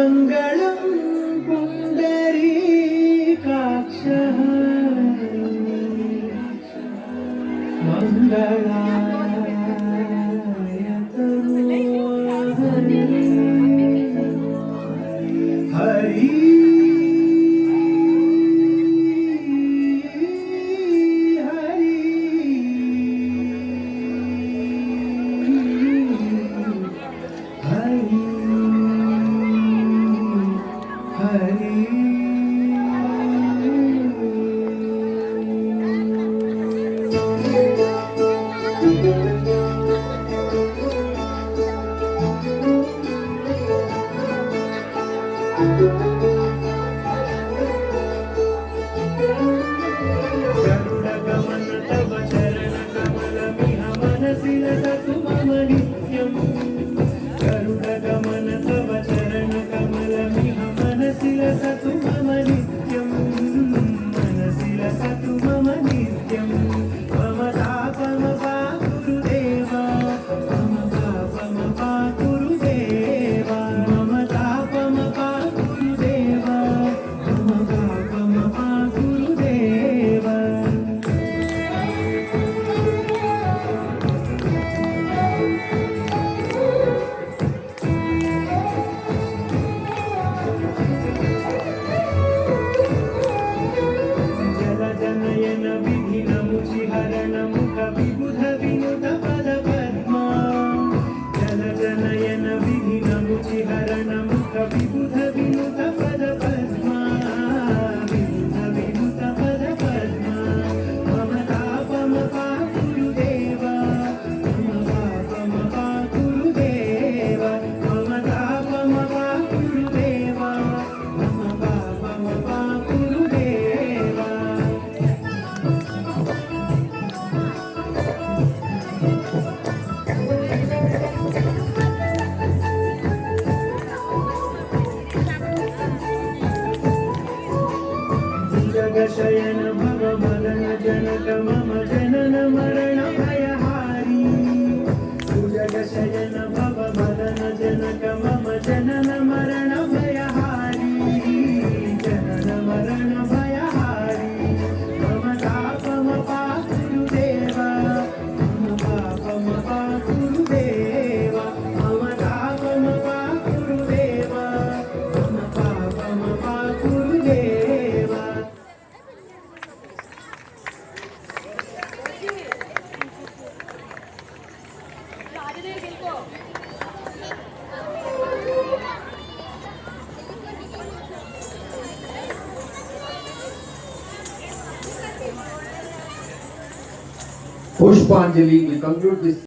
मङ्गलं पुण्डरीकाक्षः मङ्गलाय तनोहरि हरि गरुडगमन तव चरणकमलमिह मनसि लसतु मम नित्यम् गरुडगमन तव चरणकमलमिह मनसि लसतु मम नित्यम् मनसि लसतु मम नित्यम् मम तापम पाकुरुदेव मम पापम पाकुरुदेव मम तापम पाकुरुदेव मम पापम पाकुरुदेव जलजनयन विधिनमुचिहरण मुख विबुध विनुत पद पद्मा जलजनयन विधिनमुचिहरण मुख विबुध विनुत पद पद्मा विबुध विनुत पद पद्मा मम तापम पाकुरुदेव मम पापम पाकुरुदेव मम तापम पाकुरुदेव मम पापम पाकुरुदेव जगशयन भवमदन जनक मम जनन मरण भयहारी जगशयन भवमदन जनक मम जनन मरण भयहारी जनन मरण भयहारी मम तापम पाकुरुदेव मम पापम पाकुरुदेव मम तापम पाकुरुदेव मम पापम पाकुरुदेव Pushpanjali will conclude this